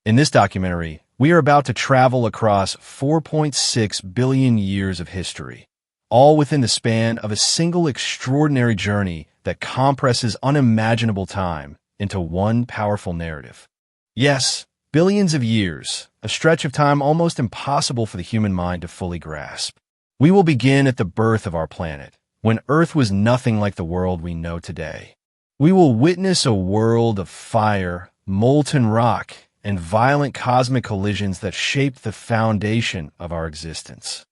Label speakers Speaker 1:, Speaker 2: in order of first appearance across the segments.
Speaker 1: In this documentary, we are about to travel across 4.6 billion years of history, all within the span of a single extraordinary journey that compresses unimaginable time into one powerful narrative. Yes, billions of years, a stretch of time almost impossible for the human mind to fully grasp. We will begin at the birth of our planet, when Earth was nothing like the world we know today. We will witness a world of fire, molten rock, and violent cosmic collisions that shaped the foundation of our existence.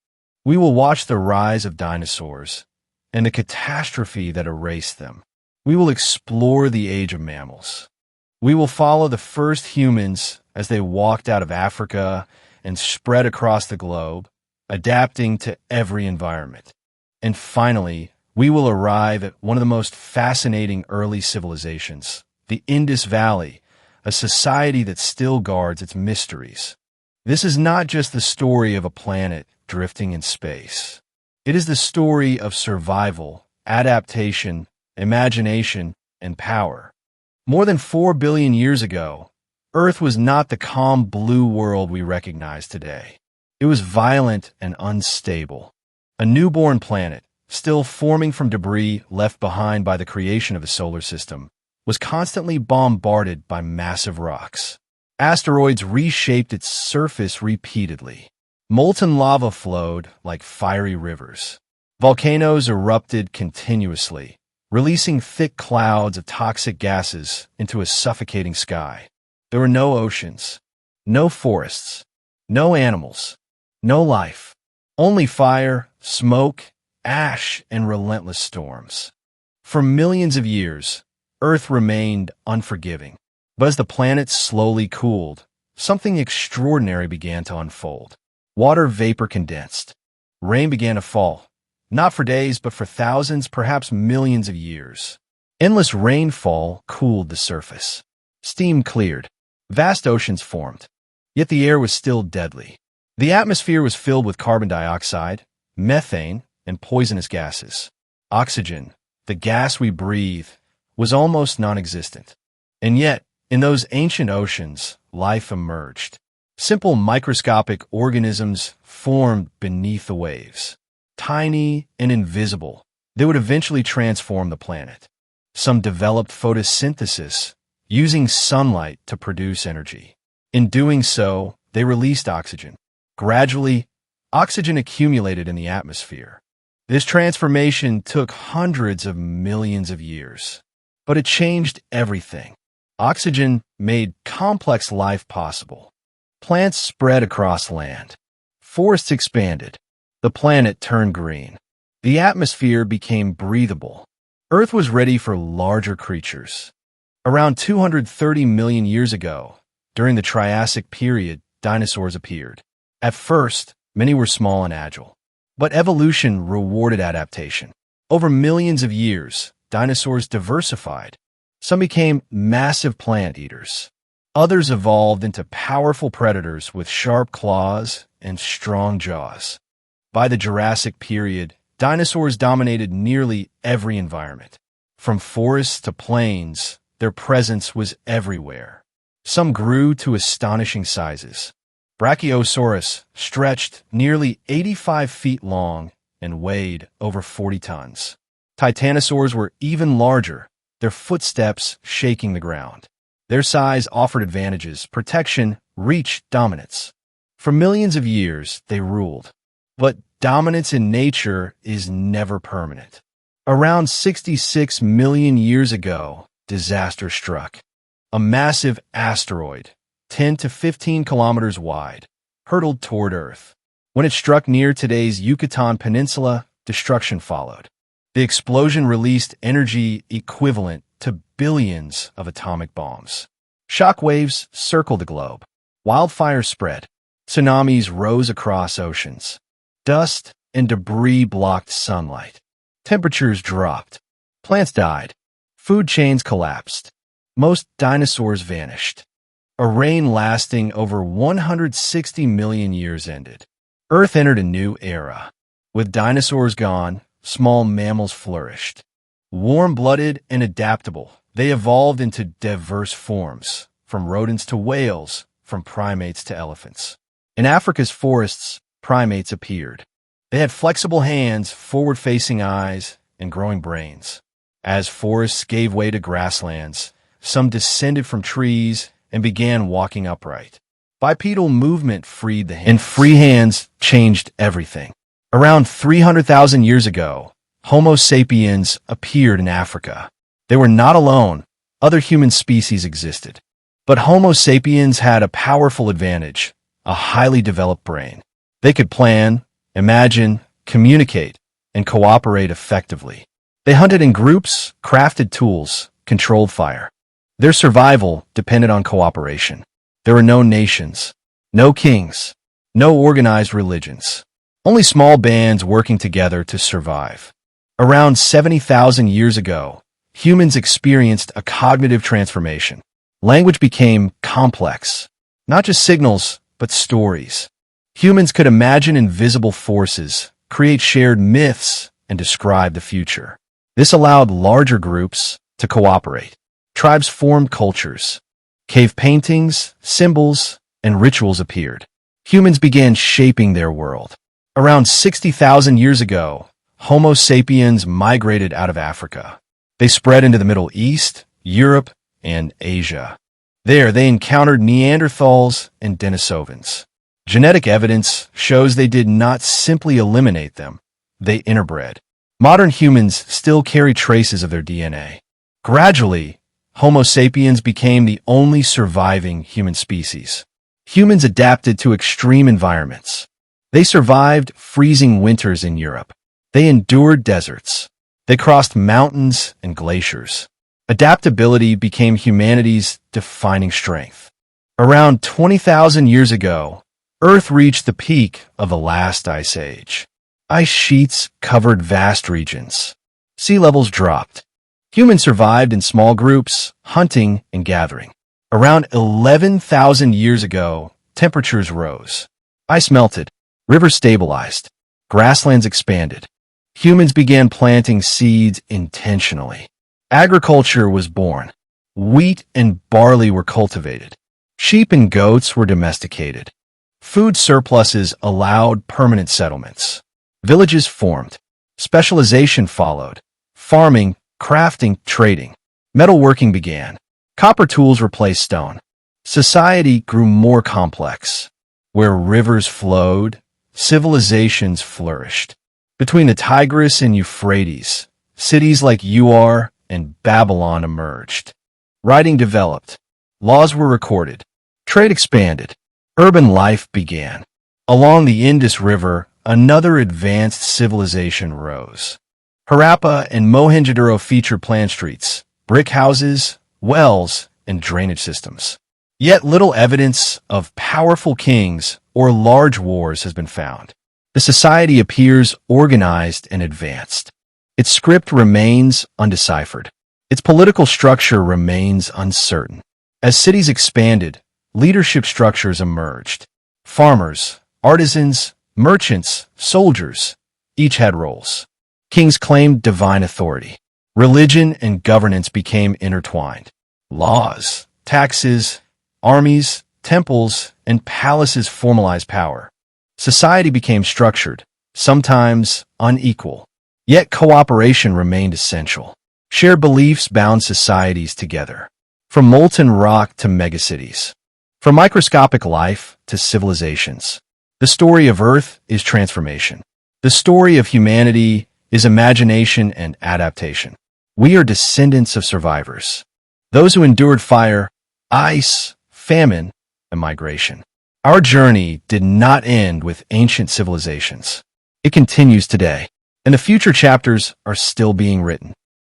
Speaker 1: We will watch the rise of dinosaurs and the catastrophe that erased them. We will explore the age of mammals. We will follow the first humans as they walked out of Africa and spread across the globe, adapting to every environment. And finally, we will arrive at one of the most fascinating early civilizations, the Indus Valley, a society that still guards its mysteries. This is not just the story of a planet drifting in space. It is the story of survival, adaptation, imagination, and power. More than 4 billion years ago, Earth was not the calm blue world we recognize today. It was violent and unstable. A newborn planet, still forming from debris left behind by the creation of the solar system, was constantly bombarded by massive rocks. Asteroids reshaped its surface repeatedly. Molten lava flowed like fiery rivers. Volcanoes erupted continuously, releasing thick clouds of toxic gases into a suffocating sky. There were no oceans, no forests, no animals, no life. Only fire, smoke, ash, and relentless storms. For millions of years, Earth remained unforgiving. But as the planet slowly cooled, something extraordinary began to unfold. Water vapor condensed. Rain began to fall, not for days, but for thousands, perhaps millions of years. Endless rainfall cooled the surface. Steam cleared. Vast oceans formed. Yet the air was still deadly. The atmosphere was filled with carbon dioxide, methane, and poisonous gases. Oxygen, the gas we breathe, was almost non-existent. And yet, in those ancient oceans, life emerged. Simple microscopic organisms formed beneath the waves. Tiny and invisible, they would eventually transform the planet. Some developed photosynthesis, using sunlight to produce energy. In doing so, they released oxygen. Gradually, oxygen accumulated in the atmosphere. This transformation took hundreds of millions of years. But it changed everything. Oxygen made complex life possible. Plants spread across land. Forests expanded. The planet turned green. The atmosphere became breathable. Earth was ready for larger creatures. Around 230 million years ago, during the Triassic period, dinosaurs appeared. At first, many were small and agile. But evolution rewarded adaptation. Over millions of years, dinosaurs diversified. Some became massive plant eaters. Others evolved into powerful predators with sharp claws and strong jaws. By the Jurassic period, dinosaurs dominated nearly every environment. From forests to plains, their presence was everywhere. Some grew to astonishing sizes. Brachiosaurus stretched nearly 85 feet long and weighed over 40 tons. Titanosaurs were even larger, their footsteps shaking the ground. Their size offered advantages, protection, reach, dominance. For millions of years, they ruled. But dominance in nature is never permanent. Around 66 million years ago, disaster struck. A massive asteroid, 10 to 15 kilometers wide, hurtled toward Earth. When it struck near today's Yucatan Peninsula, destruction followed. The explosion released energy equivalent to billions of atomic bombs. Shockwaves circled the globe. Wildfires spread. Tsunamis rose across oceans. Dust and debris blocked sunlight. Temperatures dropped. Plants died. Food chains collapsed. Most dinosaurs vanished. A reign lasting over 160 million years ended. Earth entered a new era. With dinosaurs gone, small mammals flourished. Warm-blooded and adaptable, they evolved into diverse forms, from rodents to whales, from primates to elephants. In Africa's forests, primates appeared. They had flexible hands, forward-facing eyes, and growing brains. As forests gave way to grasslands, some descended from trees and began walking upright. Bipedal movement freed the hands, and free hands changed everything. Around 300,000 years ago, Homo sapiens appeared in Africa. They were not alone. Other human species existed. But Homo sapiens had a powerful advantage, a highly developed brain. They could plan, imagine, communicate, and cooperate effectively. They hunted in groups, crafted tools, controlled fire. Their survival depended on cooperation. There were no nations, no kings, no organized religions, only small bands working together to survive. Around 70,000 years ago, humans experienced a cognitive transformation. Language became complex, not just signals, but stories. Humans could imagine invisible forces, create shared myths, and describe the future. This allowed larger groups to cooperate. Tribes formed cultures. Cave paintings, symbols, and rituals appeared. Humans began shaping their world. Around 60,000 years ago, Homo sapiens migrated out of Africa. They spread into the Middle East, Europe, and Asia. There, they encountered Neanderthals and Denisovans. Genetic evidence shows they did not simply eliminate them, they interbred. Modern humans still carry traces of their DNA. Gradually, Homo sapiens became the only surviving human species. Humans adapted to extreme environments. They survived freezing winters in Europe. They endured deserts. They crossed mountains and glaciers. Adaptability became humanity's defining strength. Around 20,000 years ago, Earth reached the peak of the last ice age. Ice sheets covered vast regions. Sea levels dropped. Humans survived in small groups, hunting and gathering. Around 11,000 years ago, temperatures rose. Ice melted. Rivers stabilized. Grasslands expanded. Humans began planting seeds intentionally. Agriculture was born. Wheat and barley were cultivated. Sheep and goats were domesticated. Food surpluses allowed permanent settlements. Villages formed. Specialization followed. Farming, crafting, trading. Metalworking began. Copper tools replaced stone. Society grew more complex. Where rivers flowed, civilizations flourished. Between the Tigris and Euphrates, cities like Ur and Babylon emerged. Writing developed. Laws were recorded. Trade expanded. Urban life began. Along the Indus River, another advanced civilization rose. Harappa and Mohenjo-daro featured planned streets, brick houses, wells, and drainage systems. Yet little evidence of powerful kings or large wars has been found. The society appears organized and advanced. Its script remains undeciphered. Its political structure remains uncertain. As cities expanded, leadership structures emerged. Farmers, artisans, merchants, soldiers, each had roles. Kings claimed divine authority. Religion and governance became intertwined. Laws, taxes, armies, temples, and palaces formalized power. Society became structured, sometimes unequal. Yet cooperation remained essential. Shared beliefs bound societies together. From molten rock to megacities. From microscopic life to civilizations. The story of Earth is transformation. The story of humanity is imagination and adaptation. We are descendants of survivors. Those who endured fire, ice, famine, and migration. Our journey did not end with ancient civilizations. It continues today, and the future chapters are still being written.